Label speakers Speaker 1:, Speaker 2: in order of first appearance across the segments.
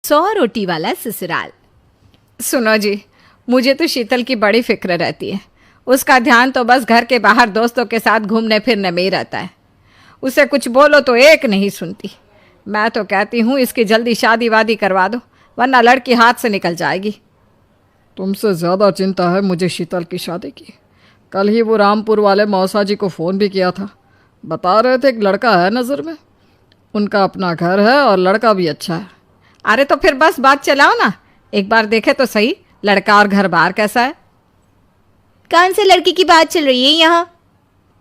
Speaker 1: 100 रोटी वाला ससुराल। सुनो जी, मुझे तो शीतल की बड़ी फिक्र रहती है। उसका ध्यान तो बस घर के बाहर दोस्तों के साथ घूमने फिरने में ही रहता है। उसे कुछ बोलो तो एक नहीं सुनती। मैं तो कहती हूँ इसकी जल्दी शादी वादी करवा दो, वरना लड़की हाथ से निकल जाएगी।
Speaker 2: तुमसे ज़्यादा चिंता है मुझे शीतल की शादी की। कल ही वो रामपुर वाले मौसा जी को फ़ोन भी किया था। बता रहे थे एक लड़का है नज़र में। उनका अपना घर है और लड़का भी अच्छा है।
Speaker 1: अरे तो फिर बस बात चलाओ ना, एक बार देखे तो सही लड़का और घर बार कैसा है।
Speaker 3: कौन से लड़की की बात चल रही है यहाँ?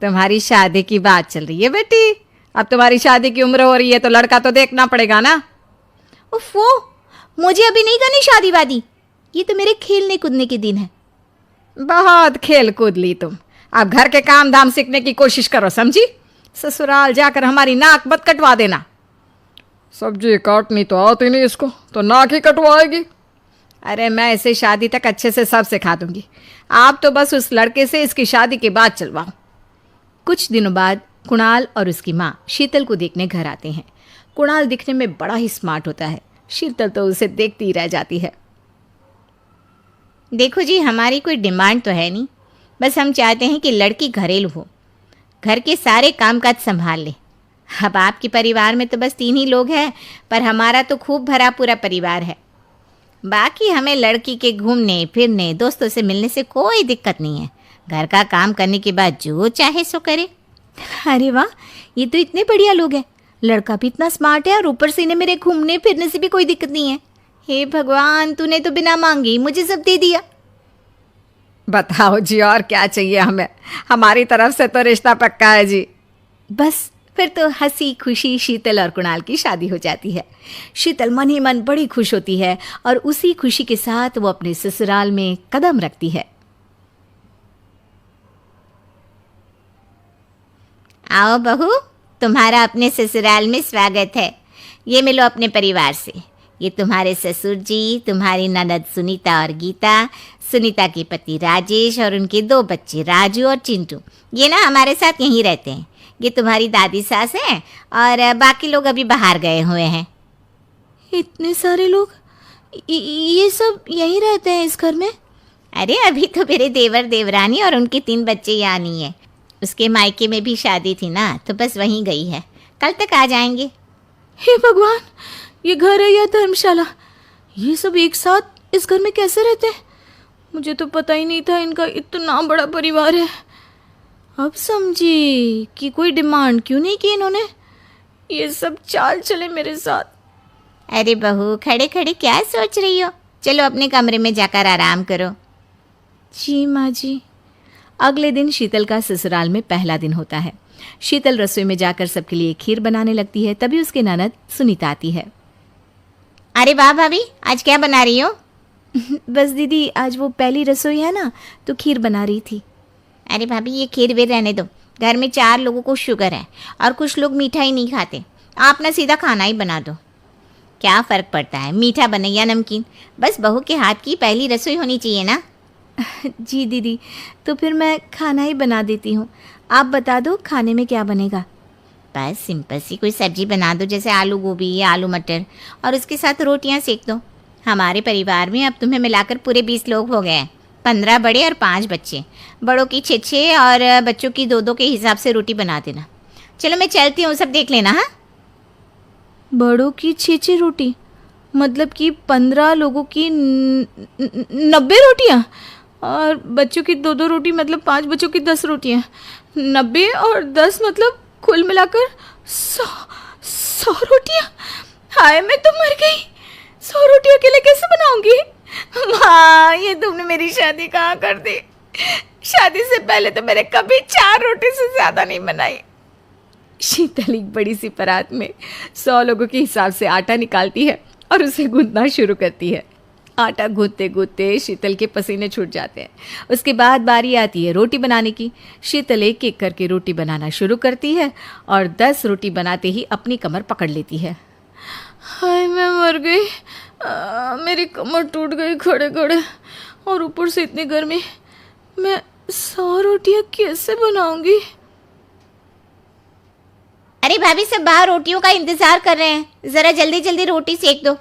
Speaker 1: तुम्हारी शादी की बात चल रही है बेटी। अब तुम्हारी शादी की उम्र हो रही है तो लड़का तो देखना पड़ेगा ना।
Speaker 3: उफ़ो, मुझे अभी नहीं करनी शादी वादी। ये तो मेरे खेलने कूदने के दिन है।
Speaker 1: बहुत खेल कूद ली तुम। अब घर के काम धाम सीखने की कोशिश करो, समझी? ससुराल जाकर हमारी नाक मत कटवा देना।
Speaker 2: सब्जी काटनी तो आती नहीं इसको, तो नाक ही कटवाएगी।
Speaker 1: अरे मैं इसे शादी तक अच्छे से सब सिखा दूंगी। आप तो बस उस लड़के से इसकी शादी की बात चलवाओ। कुछ दिनों बाद कुणाल और उसकी माँ शीतल को देखने घर आते हैं। कुणाल दिखने में बड़ा ही स्मार्ट होता है। शीतल तो उसे देखती ही रह जाती है।
Speaker 3: देखो जी, हमारी कोई डिमांड तो है नहीं, बस हम चाहते हैं कि लड़की घरेलू हो, घर के सारे कामकाज संभाल ले। अब आपके परिवार में तो बस 3 ही लोग हैं, पर हमारा तो खूब भरा पूरा परिवार है। बाकी हमें लड़की के घूमने फिरने दोस्तों से मिलने से कोई दिक्कत नहीं है। घर का काम करने के बाद जो चाहे सो करे। अरे वाह, ये तो इतने बढ़िया लोग हैं। लड़का भी इतना स्मार्ट है और ऊपर से इन्हें मेरे घूमने फिरने से भी कोई दिक्कत नहीं है। हे भगवान, तूने तो बिना मांगे ही मुझे सब दे दिया।
Speaker 1: बताओ जी, और क्या चाहिए हमें? हमारी तरफ से तो रिश्ता पक्का है जी।
Speaker 3: बस फिर तो हंसी खुशी शीतल और कुणाल की शादी हो जाती है। शीतल मन ही मन बड़ी खुश होती है और उसी खुशी के साथ वो अपने ससुराल में कदम रखती है। आओ बहू, तुम्हारा अपने ससुराल में स्वागत है। ये मिलो अपने परिवार से। ये तुम्हारे ससुर जी, तुम्हारी ननद सुनीता और गीता, सुनीता के पति राजेश और उनके 2 बच्चे राजू और चिंटू। ये ना हमारे साथ यहीं रहते हैं। ये तुम्हारी दादी सास हैं और बाकी लोग अभी बाहर गए हुए हैं। इतने सारे लोग, ये सब यहीं रहते हैं इस घर में? अरे अभी तो मेरे देवर देवरानी और उनके 3 बच्चे यहाँ नहीं है। उसके मायके में भी शादी थी ना, तो बस वहीं गई है। कल तक आ जाएंगे। हे भगवान, ये घर है या धर्मशाला? ये सब एक साथ इस घर में कैसे रहते हैं? मुझे तो पता ही नहीं था इनका इतना बड़ा परिवार है। अब समझी कि कोई डिमांड क्यों नहीं की इन्होंने। ये सब चाल चले मेरे साथ। अरे बहू, खड़े खड़े क्या सोच रही हो? चलो अपने कमरे में जाकर आराम करो। जी माँ जी।
Speaker 1: अगले दिन शीतल का ससुराल में पहला दिन होता है। शीतल रसोई में जाकर सबके लिए खीर बनाने लगती है। तभी उसकी ननद सुनीता आती है।
Speaker 3: अरे वाह भाभी, आज क्या बना रही हो?
Speaker 1: बस दीदी, आज वो पहली रसोई है ना, तो खीर बना रही थी।
Speaker 3: अरे भाभी, ये खीर वीर रहने दो। घर में 4 लोगों को शुगर है और कुछ लोग मीठा ही नहीं खाते। आप ना सीधा खाना ही बना दो। क्या फ़र्क पड़ता है मीठा बने या नमकीन? बस बहू के हाथ की पहली रसोई होनी चाहिए ना।
Speaker 1: जी दीदी, तो फिर मैं खाना ही बना देती हूँ। आप बता दो खाने में क्या बनेगा?
Speaker 3: बस सिंपल सी कोई सब्जी बना दो, जैसे आलू गोभी या आलू मटर, और उसके साथ रोटियां सेक दो। हमारे परिवार में अब तुम्हें मिलाकर पूरे 20 लोग हो गए हैं। 15 बड़े और 5 बच्चे। बड़ों की 6 और बच्चों की 2 के हिसाब से रोटी बना देना। चलो मैं चलती हूँ, सब देख लेना। हाँ,
Speaker 1: बड़ों की 6 रोटी मतलब कि 15 लोगों की 90 रोटियाँ, और बच्चों की 2 रोटी मतलब 5 बच्चों की 10 रोटियाँ। 90 और 10 मतलब कुल मिलाकर 100 रोटियाँ। हाय, मैं तो मर गई। 100 रोटी अकेले कैसे बनाऊंगी? माँ, ये तुमने मेरी शादी कहाँ कर दी? शादी से पहले तो मैंने कभी 4 रोटी से ज़्यादा नहीं बनाई। शीतल एक बड़ी सी परात में 100 लोगों के हिसाब से आटा निकालती है और उसे गूंथना शुरू करती है। आटा गूंथते गूंथते शीतल के पसीने छूट जाते हैं। उसके बाद बारी आती है रोटी बनाने की। शीतल एक एक करके रोटी बनाना शुरू करती है और 10 रोटी बनाते ही अपनी कमर पकड़ लेती है। हाय, मैं मर गई। मेरी कमर टूट गई खड़े खड़े, और ऊपर से इतनी गर्मी। मैं 100 रोटियाँ कैसे बनाऊंगी?
Speaker 3: अरे भाभी, सब बाहर रोटियों का इंतजार कर रहे हैं। ज़रा जल्दी जल्दी रोटी सेक दो।